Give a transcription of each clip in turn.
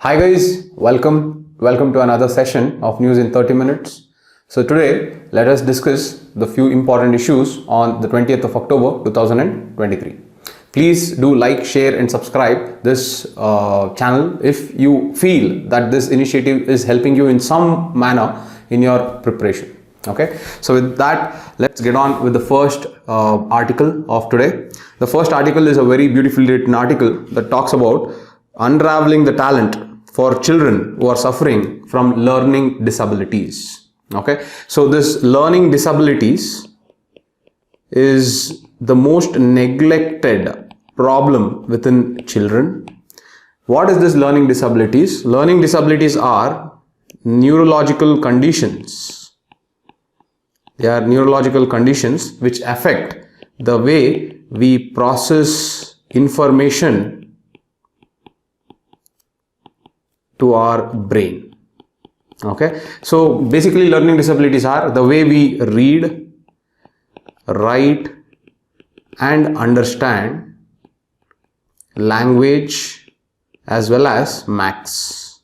Hi guys, welcome to another session of News in 30 minutes. So today let us discuss the few important issues on the 20th of October 2023. Please do like, share and subscribe this channel if you feel that this initiative is helping you in some manner in your preparation. Okay, so with that, let's get on with the first article of today. The first article is a very beautifully written article that talks about unraveling the talent for children who are suffering from learning disabilities. Okay, so this learning disabilities is the most neglected problem within children. What is this learning disabilities? Learning disabilities are neurological conditions. They are neurological conditions which affect the way we process information to our brain. Okay, so basically learning disabilities are the way we read, write and understand language as well as maths.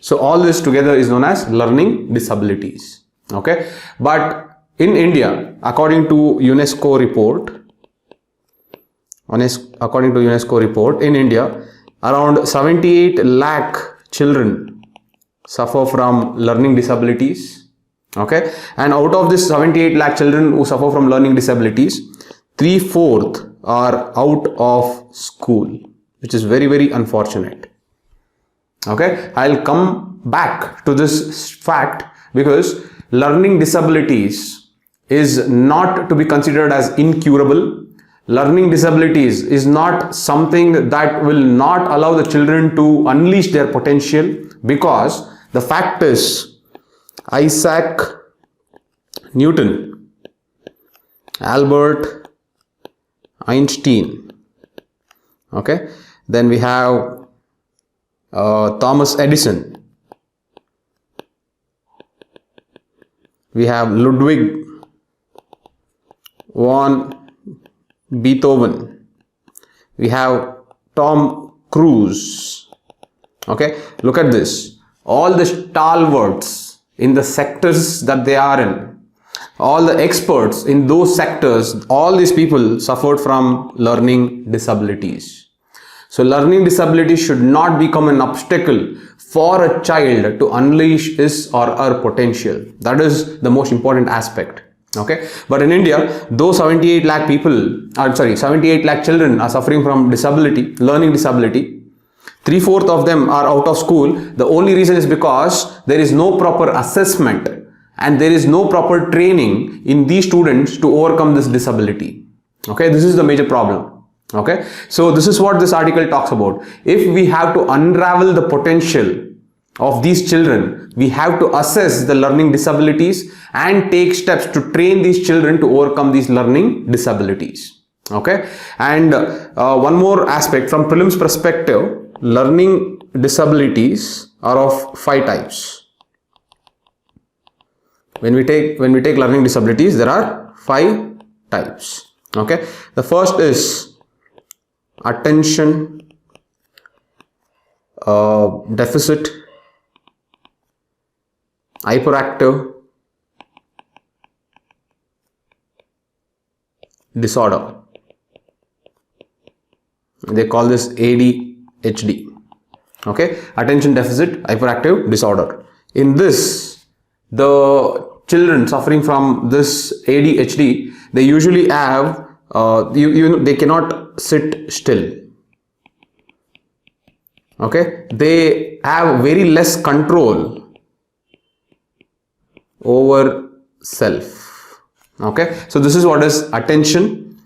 So all this together is known as learning disabilities. Okay, but in India, according to UNESCO report, in India, around 78 lakh children suffer from learning disabilities. Okay, and out of this 78 lakh children who suffer from learning disabilities, 3/4 are out of school, which is very unfortunate. Okay, I'll come back to this fact because learning disabilities is not to be considered as incurable. Learning disabilities is not something that will not allow the children to unleash their potential, because the fact is Isaac Newton, Albert Einstein, okay, then we have Thomas Edison, we have Ludwig von Beethoven, we have Tom Cruise. Okay, look at this, all the stalwarts in the sectors that they are in, all the experts in those sectors, all these people suffered from learning disabilities. So learning disability should not become an obstacle for a child to unleash his or her potential. That is the most important aspect. Okay, but in India, though 78 lakh children are suffering from disability, learning disability, 3/4 of them are out of school. The only reason is because there is no proper assessment and there is no proper training in these students to overcome this disability. Okay, this is the major problem. Okay, so this is what this article talks about. If we have to unravel the potential of these children, we have to assess the learning disabilities and take steps to train these children to overcome these learning disabilities. Okay, and one more aspect from prelims perspective, learning disabilities are of 5 types. When we take learning disabilities, there are 5 types. Okay, the first is attention deficit hyperactive disorder. They call this ADHD. Okay, attention deficit hyperactive disorder. In this, the children suffering from this ADHD, they usually have they cannot sit still. Okay, they have very less control over self. Okay, so this is what is attention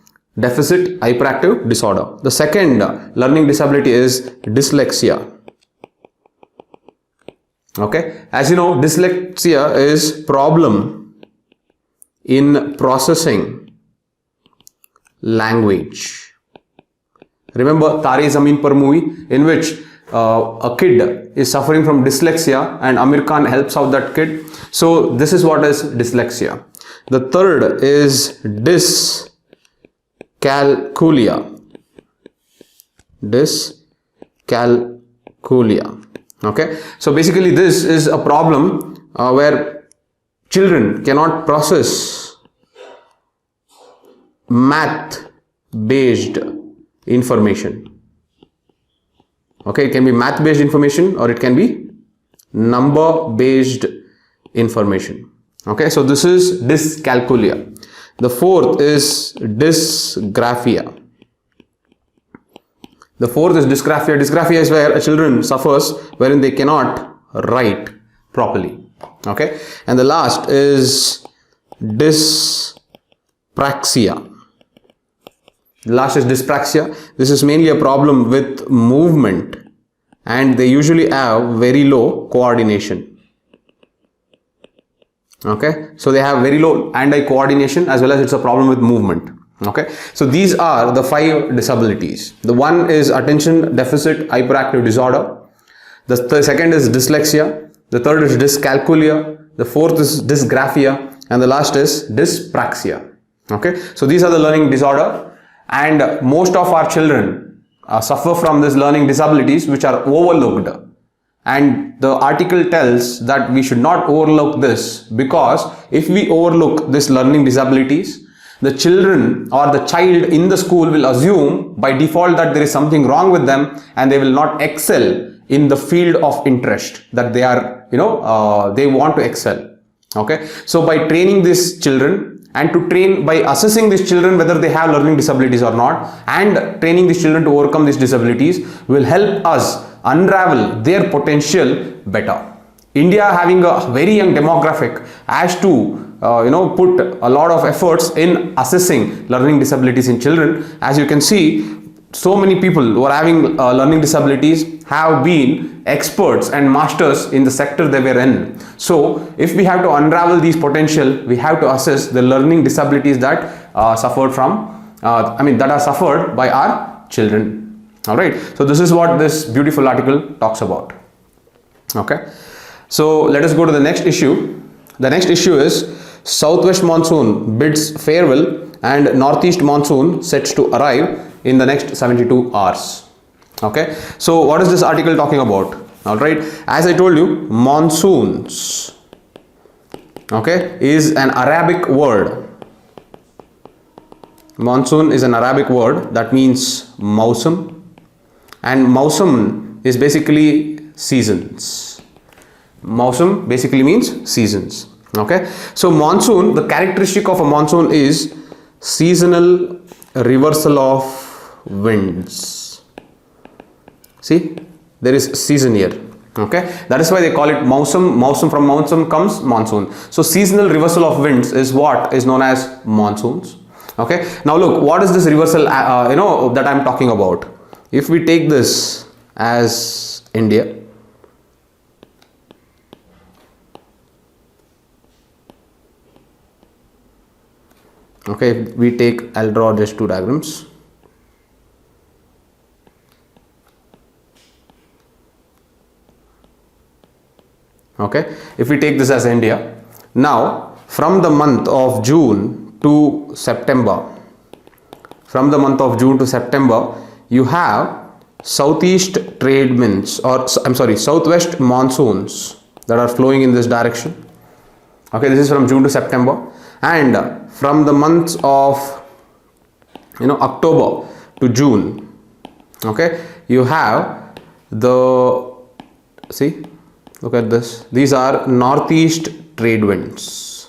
deficit hyperactive disorder. The second learning disability is dyslexia. Okay, as you know, dyslexia is problem in processing language. Remember Tare Zameen Par movie, in which a kid is suffering from dyslexia and Amir Khan helps out that kid. So this is what is dyslexia. The third is dyscalculia. Okay, so basically this is a problem where children cannot process math based information. Okay, it can be math based information or it can be number based information. Okay, so this is dyscalculia. The fourth is dysgraphia. The fourth is dysgraphia. Dysgraphia is where a children suffers wherein they cannot write properly. Okay, and the last is dyspraxia. The last is dyspraxia. This is mainly a problem with movement and they usually have very low coordination. Okay, so they have very low hand-eye coordination as well as it's a problem with movement. Okay, so these are the 5 disabilities. The one is attention deficit hyperactive disorder. The second is dyslexia. The third is dyscalculia. The fourth is dysgraphia, and the last is dyspraxia. Okay, so these are the learning disorder, and most of our children suffer from this learning disabilities which are overlooked. And the article tells that we should not overlook this, because if we overlook this learning disabilities, the children or the child in the school will assume by default that there is something wrong with them and they will not excel in the field of interest that they are, they want to excel. Okay, so by training these children and to train by assessing these children whether they have learning disabilities or not, and training these children to overcome these disabilities will help us unravel their potential better. India, having a very young demographic, has to put a lot of efforts in assessing learning disabilities in children. As you can see, so many people who are having learning disabilities have been experts and masters in the sector they were in. So if we have to unravel these potential, we have to assess the learning disabilities that suffered from that are suffered by our children. All right, so this is what this beautiful article talks about. Okay, so let us go to the next issue. The next issue is southwest monsoon bids farewell and northeast monsoon sets to arrive in the next 72 hours. Okay, so what is this article talking about? All right, as I told you, monsoons, okay, is an Arabic word. Monsoon is an Arabic word that means mausam, and mausam is basically seasons. Mausam basically means seasons. Okay, so monsoon, the characteristic of a monsoon is seasonal reversal of winds. See, there is season here. Okay, that is why they call it mausam. Mausam, from mausam comes monsoon. So seasonal reversal of winds is what is known as monsoons. Okay, now look, what is this reversal that I am talking about? If we take this as India, okay, we take, I'll draw just 2 diagrams. Okay, if we take this as India, now from the month of June to September, you have southeast trade winds, or southwest monsoons that are flowing in this direction. Okay, this is from June to September, and from the months of October to June, okay, you have look at this, these are northeast trade winds.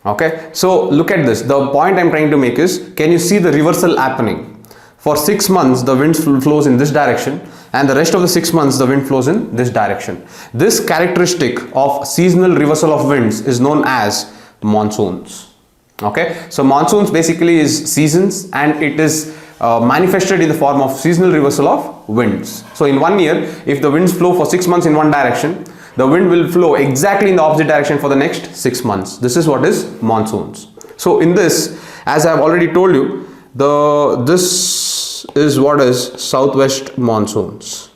Okay, so look at this. The point I'm trying to make is, can you see the reversal happening? For 6 months the wind flows in this direction, and the rest of the 6 months the wind flows in this direction. This characteristic of seasonal reversal of winds is known as monsoons. Okay, so monsoons basically is seasons, and it is manifested in the form of seasonal reversal of winds. So in 1 year, if the winds flow for 6 months in one direction, the wind will flow exactly in the opposite direction for the next 6 months. This is what is monsoons. So in this, as I have already told you, this is what is southwest monsoons.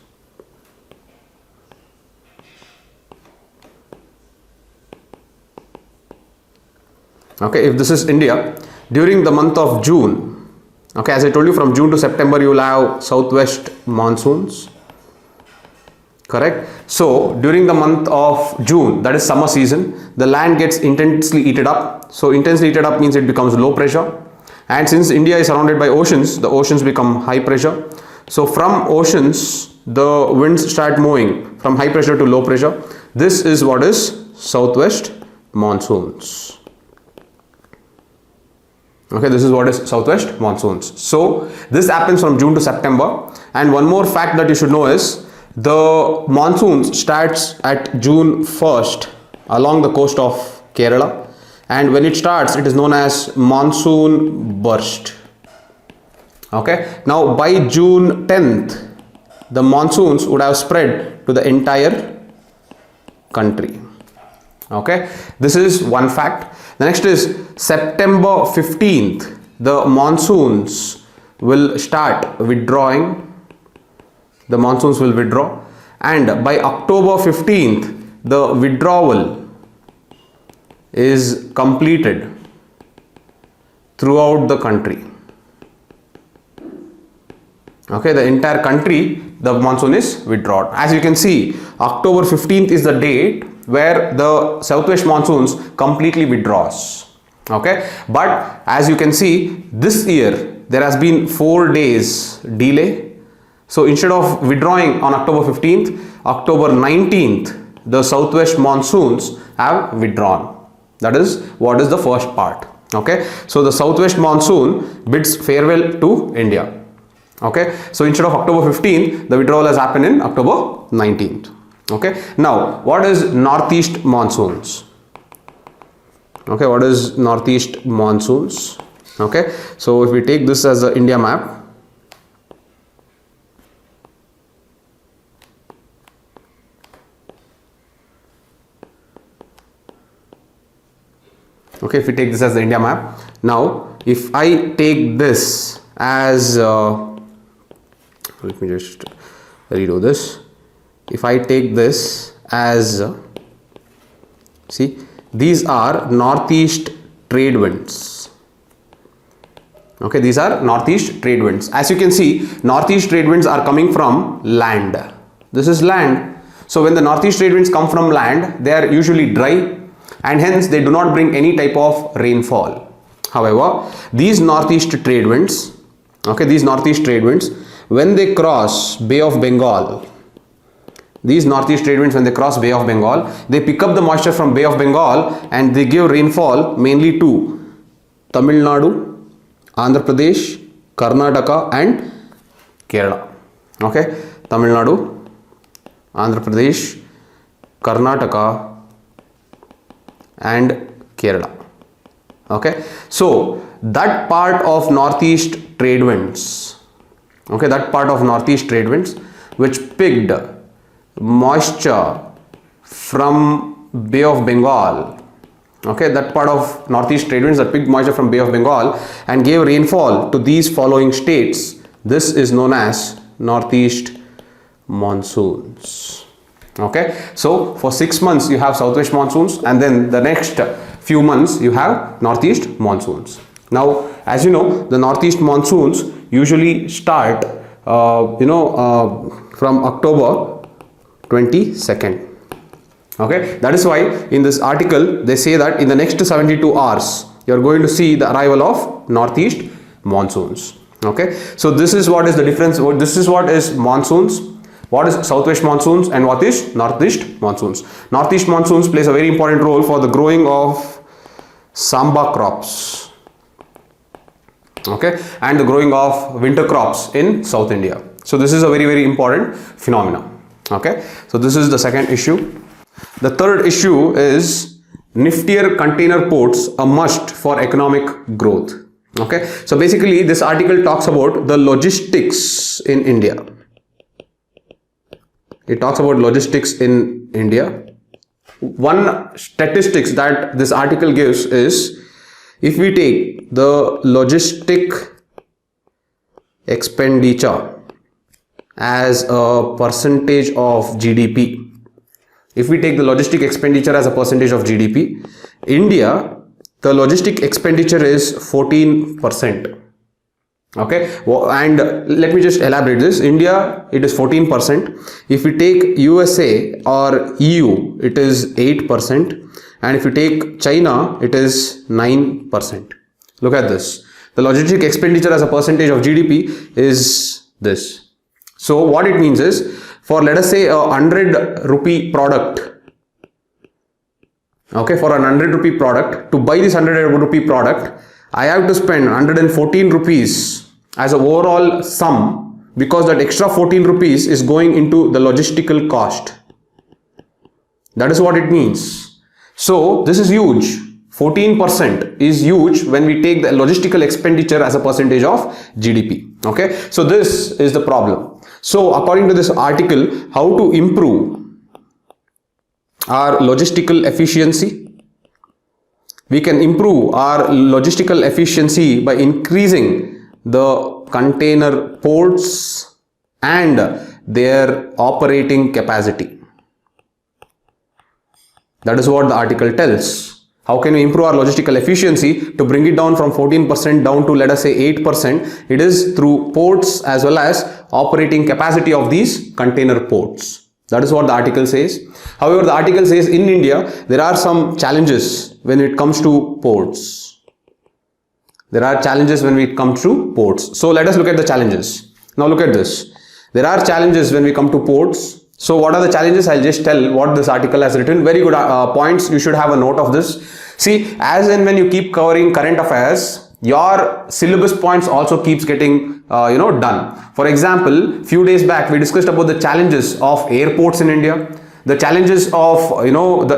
Okay, if this is India, during the month of June, okay, as I told you, from June to September you will have southwest monsoons. correct? So during the month of June, that is summer season, the land gets intensely heated up. So intensely heated up means it becomes low pressure, and since India is surrounded by oceans, the oceans become high pressure. So from oceans, the winds start moving from high pressure to low pressure. This is what is southwest monsoons. Okay, this is what is southwest monsoons. So this happens from June to September. And one more fact that you should know is the monsoons starts at June 1st along the coast of Kerala, and when it starts, it is known as monsoon burst. Okay, now by June 10th, the monsoons would have spread to the entire country. Okay, this is one fact. The next is September 15th, the monsoons will start withdrawing. The monsoons will withdraw, and by October 15th, the withdrawal is completed throughout the country. Okay, the entire country, the monsoon is withdrawn. As you can see, October 15th is the date where the southwest monsoons completely withdraws. Okay, but as you can see, this year there has been 4 days delay. So instead of withdrawing on October 15th, October 19th, the southwest monsoons have withdrawn. That is what is the first part. Okay, so the southwest monsoon bids farewell to India. Okay, so instead of October 15th, the withdrawal has happened in October 19th. Okay, now what is northeast monsoons? Okay, what is northeast monsoons? Okay, so if we take this as the India map, okay, if we take this as the India map, now if I take this as let me just redo this. If I take this as see, these are northeast trade winds. Okay, these are northeast trade winds. As you can see, northeast trade winds are coming from land. This is land. So when the northeast trade winds come from land, they are usually dry, and hence they do not bring any type of rainfall. However, these northeast trade winds, okay, these northeast trade winds, when they cross Bay of Bengal, these northeast trade winds, when they cross Bay of Bengal, they pick up the moisture from Bay of Bengal and they give rainfall mainly to Tamil Nadu, Andhra Pradesh, Karnataka and Kerala. Okay, Tamil Nadu, Andhra Pradesh, Karnataka and Kerala. Okay, so that part of northeast trade winds, okay, that part of northeast trade winds which picked moisture from Bay of Bengal, okay, that part of northeast trade winds that picked moisture from Bay of Bengal and gave rainfall to these following states, this is known as northeast monsoons. Okay, so for 6 months you have southwest monsoons, and then the next few months you have northeast monsoons. Now, as you know, the northeast monsoons usually start from October 22nd. Okay, that is why in this article they say that in the next 72 hours you are going to see the arrival of northeast monsoons. Okay, so this is what is the difference. This is what is monsoons, what is southwest monsoons, and what is northeast monsoons. Northeast monsoons plays a very important role for the growing of samba crops, okay, and the growing of winter crops in South India. So this is a very, very important phenomenon. Okay, so this is the second issue. The third issue is niftier container ports a must for economic growth. Okay, so basically this article talks about the logistics in India. It talks about logistics in India. One statistics that this article gives is, if we take the logistic expenditure as a percentage of GDP, if we take the logistic expenditure as a percentage of GDP, India, the logistic expenditure is 14%. Okay, and let me just elaborate this. India, it is 14%. If we take USA or EU, it is 8%. And if you take China, it is 9%. Look at this. The logistic expenditure as a percentage of GDP is this. So what it means is, for let us say a 100 rupee product, okay, for an 100 rupee product, to buy this 100 rupee product, I have to spend 114 rupees as an overall sum, because that extra 14 rupees is going into the logistical cost. That is what it means. So this is huge. 14% is huge when we take the logistical expenditure as a percentage of GDP. Okay, so this is the problem. So according to this article, how to improve our logistical efficiency? We can improve our logistical efficiency by increasing the container ports and their operating capacity. That is what the article tells. How can we improve our logistical efficiency to bring it down from 14% down to, let us say, 8%? It is through ports as well as operating capacity of these container ports. That is what the article says. However, the article says in India, there are some challenges when it comes to ports. There are challenges when it comes to ports. So let us look at the challenges. Now look at this. There are challenges when we come to ports. So what are the challenges? I'll just tell what this article has written. Very good points. You should have a note of this. See, as and when you keep covering current affairs, your syllabus points also keeps getting done. For example, few days back we discussed about the challenges of airports in India, the challenges of the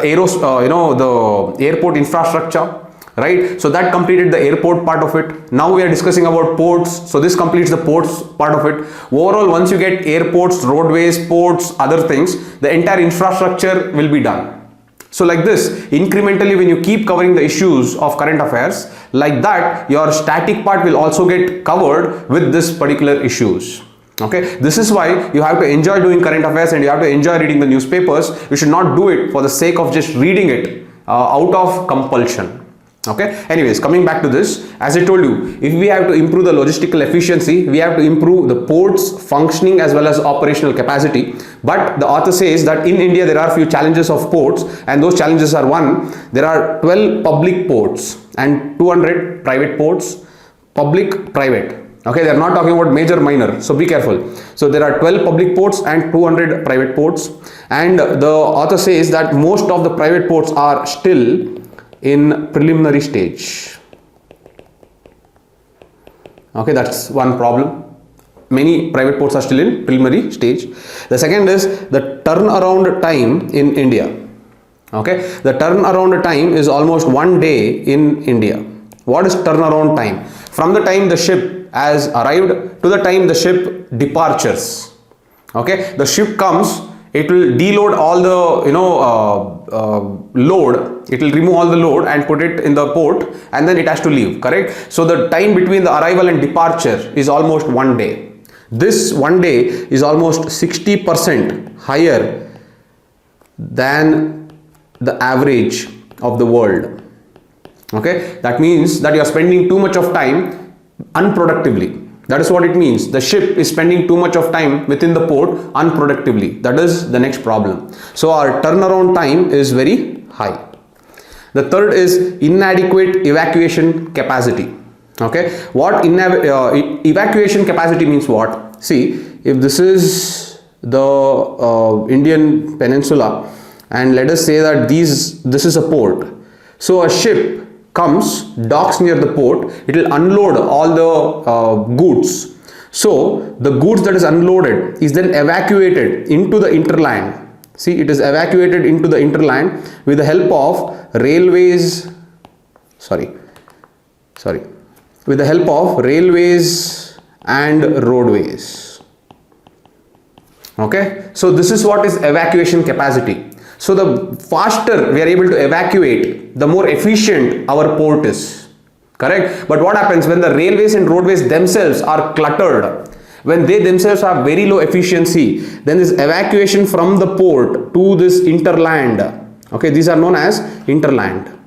airport infrastructure, right? So that completed the airport part of it. Now we are discussing about ports, so this completes the ports part of it. Overall, once you get airports, roadways, ports, other things, the entire infrastructure will be done. So like this, incrementally, when you keep covering the issues of current affairs, like that, your static part will also get covered with this particular issues. Okay, this is why you have to enjoy doing current affairs and you have to enjoy reading the newspapers. You should not do it for the sake of just reading it out of compulsion. Okay, anyways, coming back to this, as I told you, if we have to improve the logistical efficiency, we have to improve the ports functioning as well as operational capacity. But the author says that in India there are few challenges of ports, and those challenges are: one, there are 12 public ports and 200 private ports. Public, private. Okay, they are not talking about major, minor, so be careful. So there are 12 public ports and 200 private ports, and the author says that most of the private ports are still in preliminary stage. Okay, that's one problem. Many private ports are still in preliminary stage. The second is the turnaround time in India. Okay, the turnaround time is almost 1 day in India. What is turnaround time? From the time the ship has arrived to the time the ship departures. Okay, the ship comes, it will deload all the load, it will remove all the load and put it in the port, and then it has to leave, correct? So the time between the arrival and departure is almost 1 day. This 1 day is almost 60% higher than the average of the world. Okay, that means that you are spending too much of time unproductively. That is what it means. The ship is spending too much of time within the port unproductively. That is the next problem. So our turnaround time is very high. The third is inadequate evacuation capacity. Okay, what evacuation capacity means? What? See, if this is the Indian peninsula, and let us say that this is a port. So a ship comes, docks near the port, it will unload all the goods. So the goods that is unloaded is then evacuated into the interland. See, it is evacuated into the interland with the help of railways, with the help of railways and roadways. Okay, so this is what is evacuation capacity. So the faster we are able to evacuate, the more efficient our port is, correct? But what happens when the railways and roadways themselves are cluttered? When they themselves have very low efficiency, then this evacuation from the port to this interland, okay, these are known as interland.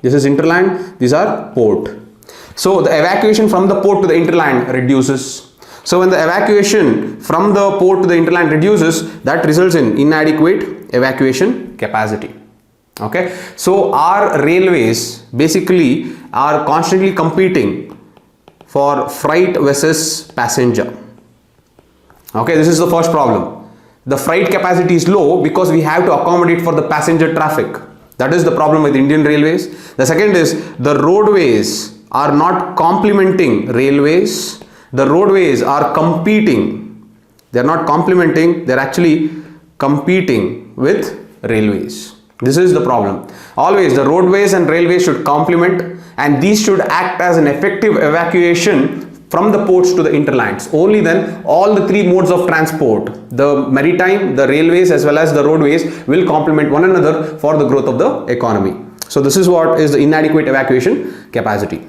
This is interland, these are port. So the evacuation from the port to the interland reduces. So when the evacuation from the port to the interland reduces, that results in inadequate evacuation capacity. Okay, so our railways basically are constantly competing for freight versus passenger. Okay, this is the first problem. The freight capacity is low because we have to accommodate for the passenger traffic. That is the problem with Indian railways. The second is the roadways are not complementing railways. The roadways are competing. They are not complementing, they are actually competing with railways. This is the problem. Always the roadways and railways should complement, and these should act as an effective evacuation from the ports to the interlands. Only then all the three modes of transport, the maritime, the railways as well as the roadways, will complement one another for the growth of the economy. So this is what is the inadequate evacuation capacity.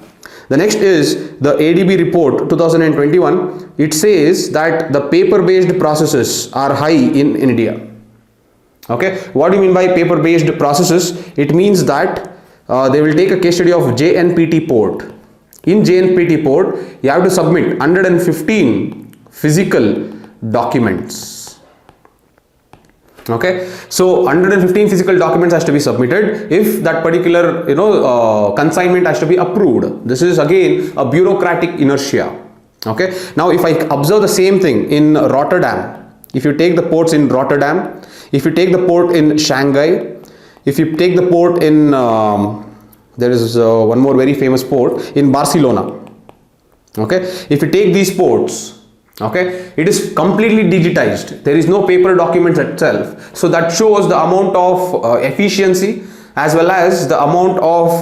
The next is the ADB report 2021. It says that the paper based processes are high in India. Okay, what do you mean by paper based processes? It means that they will take a case study of JNPT port. In JNPT port, you have to submit 115 physical documents. Okay, so 115 physical documents has to be submitted if that particular consignment has to be approved. This is again a bureaucratic inertia. Okay, now if I observe the same thing in Rotterdam, if you take the ports in Rotterdam, if you take the port in Shanghai, if you take the port in there is one more very famous port in Barcelona. Okay, if you take these ports, okay, it is completely digitized. There is no paper documents itself. So that shows the amount of efficiency as well as the amount of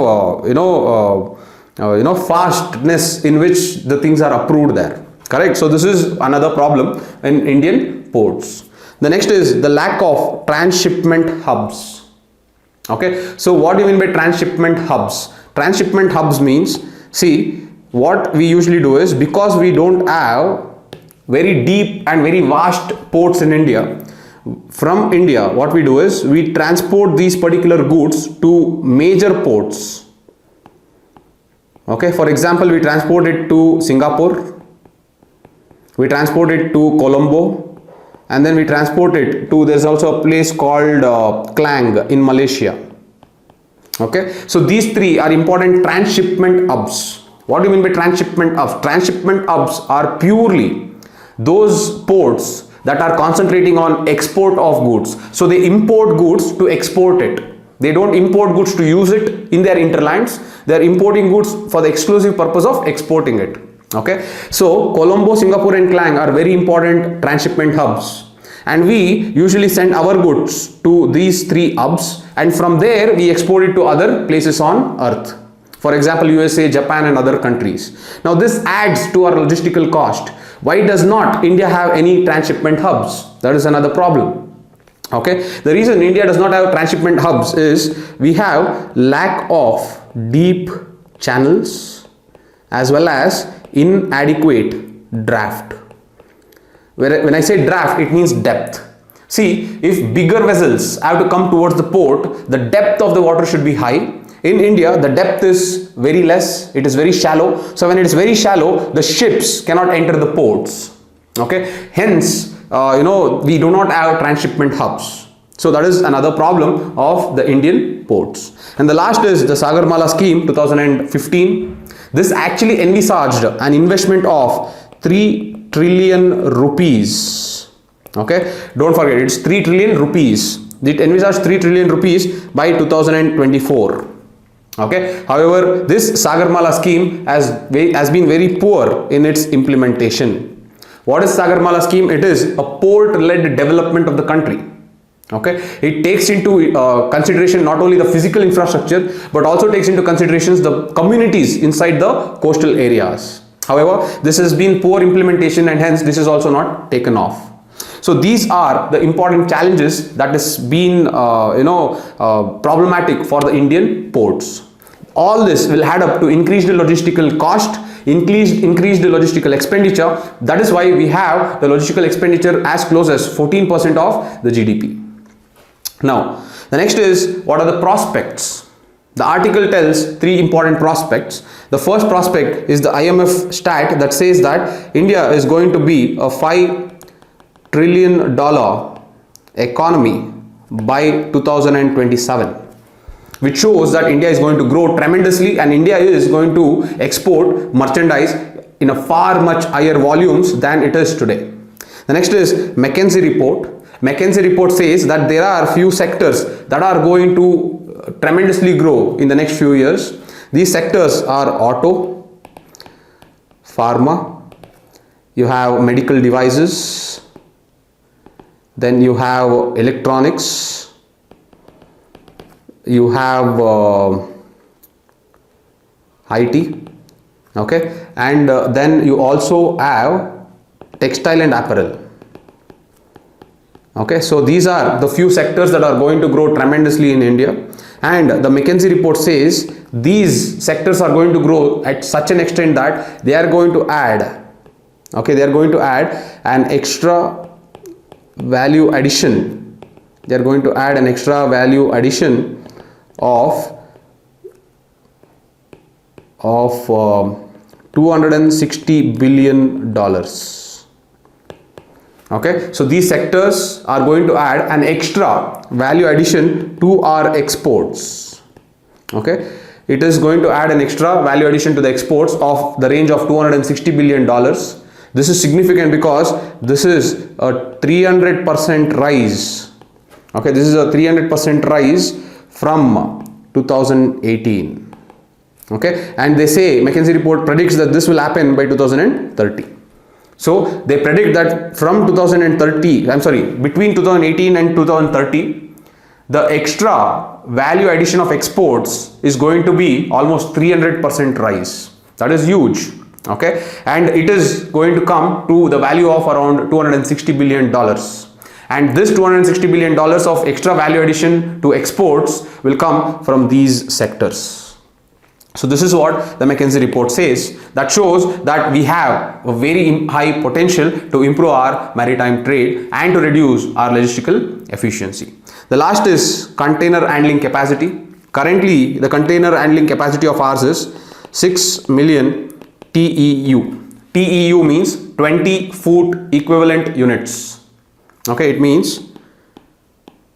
fastness in which the things are approved there. Correct. So this is another problem in Indian ports. The next is the lack of transshipment hubs. Okay, so what do you mean by transshipment hubs? Transshipment hubs means, see, what we usually do is, because we don't have very deep and very vast ports in India, from India what we do is we transport these particular goods to major ports. Okay, for example, we transport it to Singapore, we transport it to Colombo, and then we transport it to, there's also a place called Klang in Malaysia. Okay, so these three are important transshipment hubs. What do you mean by transshipment hubs? Transshipment hubs are purely those ports that are concentrating on export of goods. So they import goods to export it. They don't import goods to use it in their interlands. They are importing goods for the exclusive purpose of exporting it. Okay, so Colombo, Singapore and Klang are very important transshipment hubs, and we usually send our goods to these three hubs, and from there we export it to other places on earth. For example, USA, Japan and other countries. Now this adds to our logistical cost. Why does not India have any transshipment hubs? That is another problem. Okay, the reason India does not have transshipment hubs is we have lack of deep channels as well as inadequate draft. When I say draft, it means depth. See, if bigger vessels have to come towards the port, the depth of the water should be high. In India, the depth is very less, it is very shallow. So when it is very shallow, the ships cannot enter the ports. Okay, hence we do not have transshipment hubs. So that is another problem of the Indian ports. And the last is the Sagarmala scheme 2015. This actually envisaged an investment of 3 trillion rupees. Okay, don't forget, it's 3 trillion rupees. It envisaged 3 trillion rupees by 2024. Okay, however, this Sagarmala scheme has been very poor in its implementation. What is Sagarmala scheme? It is a port-led development of the country. Okay, it takes into consideration not only the physical infrastructure but also takes into considerations the communities inside the coastal areas. However, this has been poor implementation and hence this is also not taken off. So these are the important challenges that has been problematic for the Indian ports. All this will add up to increased logistical cost, increased logistical expenditure. That is why we have the logistical expenditure as close as 14% of the GDP. Now, the next is, what are the prospects? The article tells three important prospects. The first prospect is the IMF stat that says that India is going to be a $5 trillion economy by 2027, which shows that India is going to grow tremendously and India is going to export merchandise in a far much higher volumes than it is today. The next is McKinsey report. McKinsey report says that there are few sectors that are going to tremendously grow in the next few years. These sectors are auto, pharma, you have medical devices, then you have electronics, you have IT, okay, and then you also have textile and apparel. Okay, so these are the few sectors that are going to grow tremendously in India, and the McKinsey report says these sectors are going to grow at such an extent that they are going to add, okay, they are going to add an extra value addition. They are going to add an extra value addition of $260 billion. Okay, so these sectors are going to add an extra value addition to our exports. Okay, it is going to add an extra value addition to the exports of the range of $260 billion. This is significant because this is a 300% rise. Okay, this is a 300% rise from 2018. Okay, and they say, McKinsey report predicts that this will happen by 2030. So they predict that from between 2018 and 2030, the extra value addition of exports is going to be almost 300% rise. That is huge. Okay, and it is going to come to the value of around $260 billion. And this $260 billion of extra value addition to exports will come from these sectors. So this is what the McKinsey report says. That shows that we have a very high potential to improve our maritime trade and to reduce our logistical efficiency. The last is container handling capacity. Currently, the container handling capacity of ours is 6 million TEU. TEU means 20 foot equivalent units. Okay, it means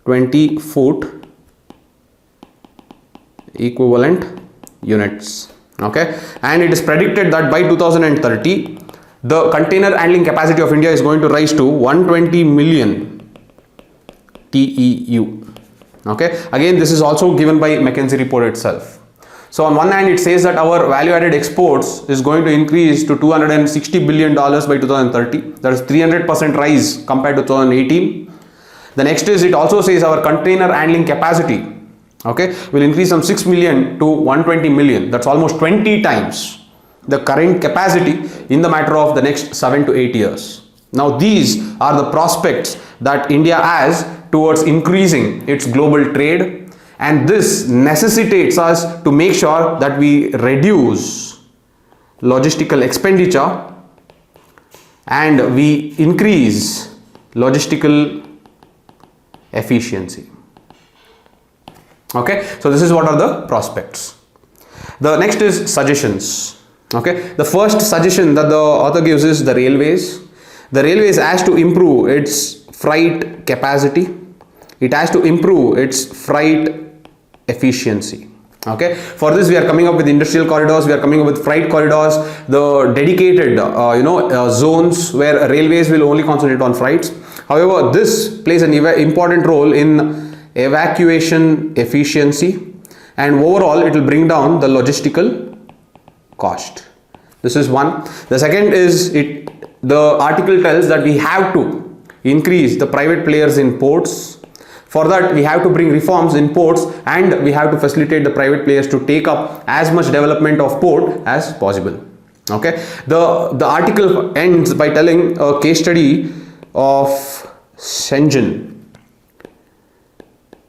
20 foot equivalent units. Okay, and it is predicted that by 2030 the container handling capacity of India is going to rise to 120 million TEU. Okay, again this is also given by McKinsey report itself. So on one hand it says that our value added exports is going to increase to $260 billion by 2030. That is 300% rise compared to 2018. The next is, it also says our container handling capacity, okay, will increase from 6 million to 120 million. That's almost 20 times the current capacity in the matter of the next 7 to 8 years. Now these are the prospects that India has towards increasing its global trade, and this necessitates us to make sure that we reduce logistical expenditure and we increase logistical efficiency. Okay, so this is what are the prospects. The next is suggestions. Okay, the first suggestion that the author gives is the railways. The railways has to improve its freight capacity. It has to improve its freight efficiency. Okay, for this we are coming up with industrial corridors, we are coming up with freight corridors, the dedicated zones where railways will only concentrate on freights. However, this plays an important role in evacuation efficiency, and overall it will bring down the logistical cost. This is one. The second is, the article tells that we have to increase the private players in ports. For that we have to bring reforms in ports, and we have to facilitate the private players to take up as much development of port as possible. Okay, the article ends by telling a case study of Shenzhen.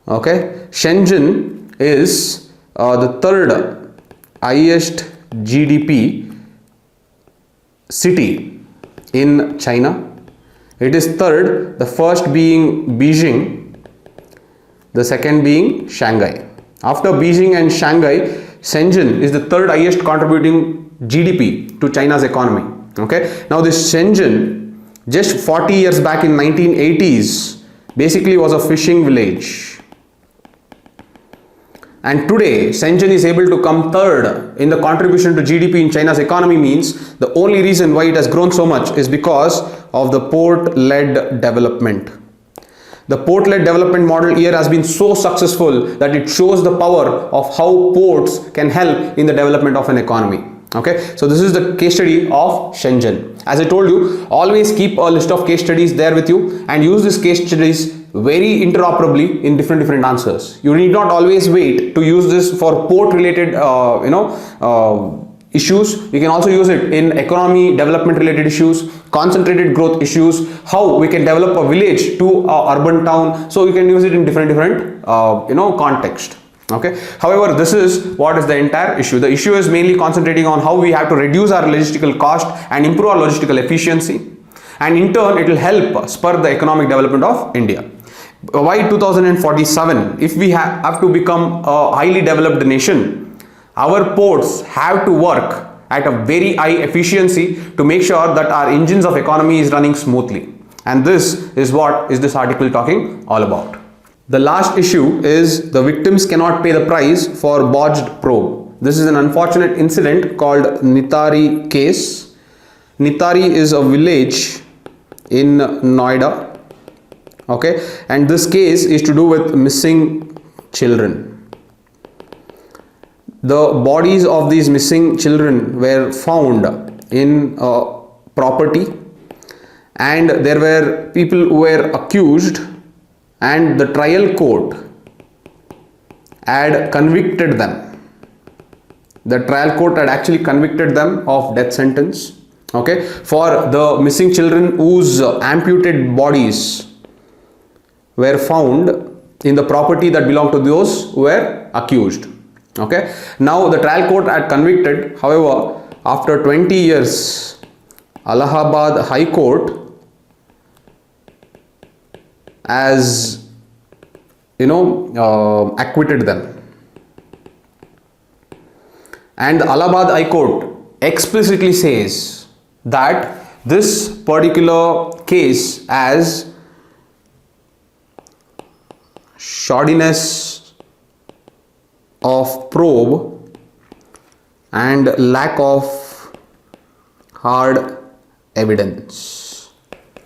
Okay, Shenzhen is the third highest GDP city in China. It is third, the first being Beijing, the second being Shanghai. After Beijing and Shanghai, Shenzhen is the third highest contributing GDP to China's economy. Okay, now this Shenzhen, just 40 years back in 1980s, basically was a fishing village. And today, Shenzhen is able to come third in the contribution to GDP in China's economy. Means the only reason why it has grown so much is because of the port-led development. The port-led development model here has been so successful that it shows the power of how ports can help in the development of an economy. Okay, so this is the case study of Shenzhen. As I told you, always keep a list of case studies there with you and use these case studies very interoperably in different answers. You need not always wait to use this for port related issues. You can also use it in economy development related issues, concentrated growth issues, how we can develop a village to urban town. So you can use it in different context. Okay, however, this is what is the entire issue. The issue is mainly concentrating on how we have to reduce our logistical cost and improve our logistical efficiency, and in turn it will help spur the economic development of India. By 2047, if we have to become a highly developed nation, our ports have to work at a very high efficiency to make sure that our engines of economy is running smoothly. And this is what is this article talking all about. The last issue is the victims cannot pay the price for botched probe. This is an unfortunate incident called Nithari case. Nithari is a village in Noida. Okay, and this case is to do with missing children. The bodies of these missing children were found in property, and there were people who were accused, and the trial court had convicted them. The trial court had actually convicted them of death sentence, okay, for the missing children whose amputated bodies were found in the property that belonged to those who were accused. Okay, now the trial court had convicted. However, after 20 years, Allahabad High Court has acquitted them, and the Allahabad High Court explicitly says that this particular case as shoddiness of probe and lack of hard evidence.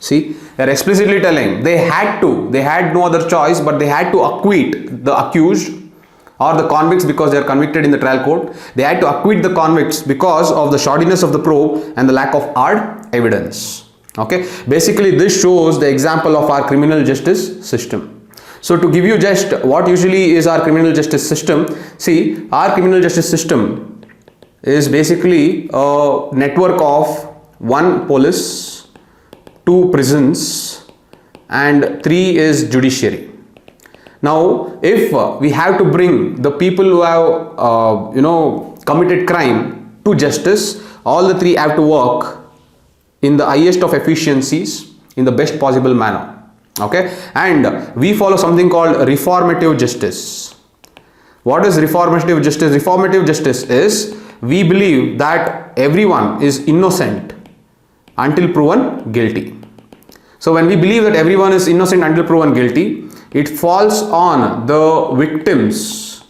See, they are explicitly telling they had no other choice, but they had to acquit the accused or the convicts because they are convicted in the trial court. They had to acquit the convicts because of the shoddiness of the probe and the lack of hard evidence. Okay, basically this shows the example of our criminal justice system. So to give you just what usually is our criminal justice system, see, our criminal justice system is basically a network of 1 police, 2 prisons, and 3 is judiciary. Now, if we have to bring the people who have committed crime to justice, all the 3 have to work in the highest of efficiencies in the best possible manner. Okay, and we follow something called reformative justice. What is reformative justice? Reformative justice is we believe that everyone is innocent until proven guilty. So when we believe that everyone is innocent until proven guilty, it falls on the victims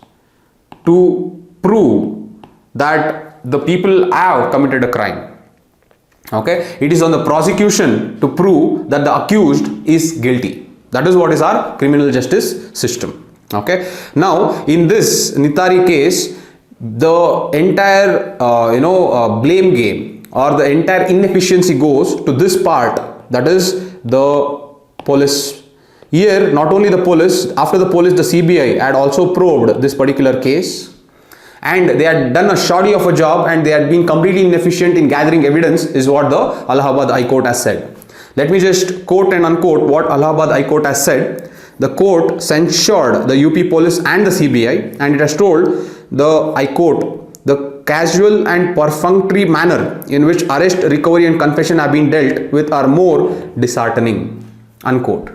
to prove that the people have committed a crime. Okay, it is on the prosecution to prove that the accused is guilty. That is what is our criminal justice system. Okay, now in this Nithari case, the entire blame game or the entire inefficiency goes to this part, that is the police. Here, not only the police, after the police, the CBI had also probed this particular case, and they had done a shoddy of a job, and they had been completely inefficient in gathering evidence, is what the Allahabad High Court has said. Let me just quote and unquote what Allahabad High Court has said. The court censured the UP police and the CBI, and it has told the High Court the casual and perfunctory manner in which arrest, recovery and confession have been dealt with are more disheartening, unquote.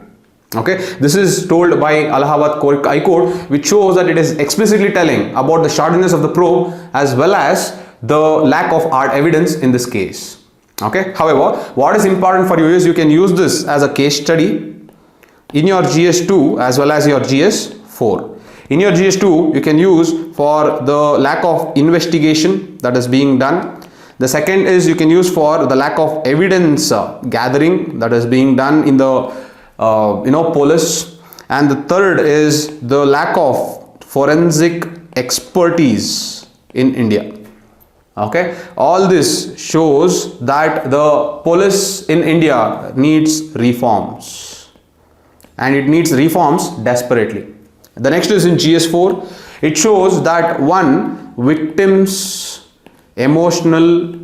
Okay, this is told by Allahabad High Court, which shows that it is explicitly telling about the shortness of the probe as well as the lack of hard evidence in this case. Okay, however, what is important for you is you can use this as a case study in your GS2 as well as your GS4. In your GS2, you can use for the lack of investigation that is being done. The second is you can use for the lack of evidence gathering that is being done in the police, and the third is the lack of forensic expertise in India. Okay, all this shows that the police in India needs reforms, and it needs reforms desperately. The next is in GS4. It shows that one, victims' emotional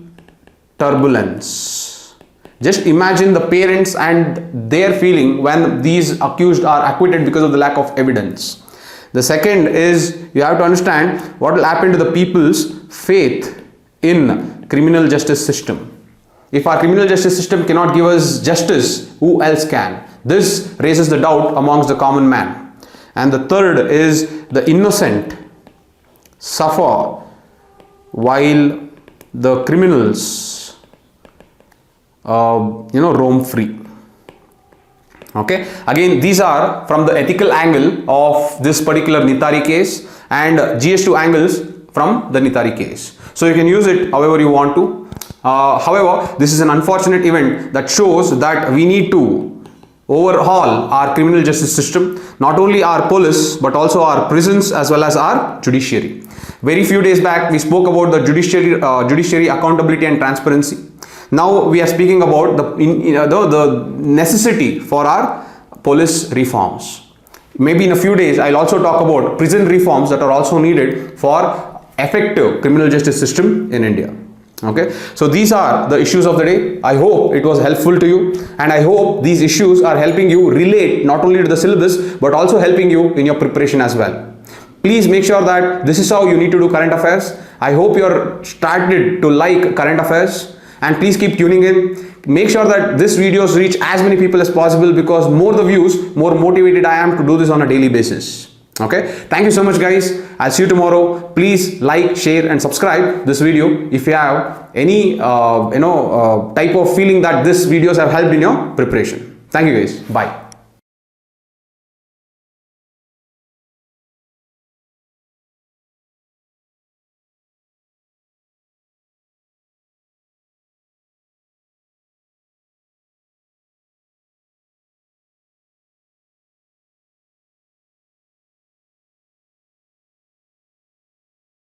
turbulence. Just imagine the parents and their feeling when these accused are acquitted because of the lack of evidence. The second is you have to understand what will happen to the people's faith in criminal justice system. If our criminal justice system cannot give us justice, who else can? This raises the doubt amongst the common man. And the third is the innocent suffer while the criminals roam free. Okay, again these are from the ethical angle of this particular Nithari case and GS2 angles from the Nithari case. So you can use it however you want to. However, this is an unfortunate event that shows that we need to overhaul our criminal justice system, not only our police but also our prisons as well as our judiciary. Very few days back we spoke about the judiciary accountability and transparency. Now we are speaking about the necessity for our police reforms. Maybe in a few days I'll also talk about prison reforms that are also needed for effective criminal justice system in India. Okay, so these are the issues of the day. I hope it was helpful to you, and I hope these issues are helping you relate not only to the syllabus but also helping you in your preparation as well. Please make sure that this is how you need to do current affairs. I hope you're started to like current affairs, and please keep tuning in. Make sure that this videos reach as many people as possible, because more the views, more motivated I am to do this on a daily basis. Okay, thank you so much guys. I'll see you tomorrow. Please like, share and subscribe this video if you have any type of feeling that these videos have helped in your preparation. Thank you guys. Bye.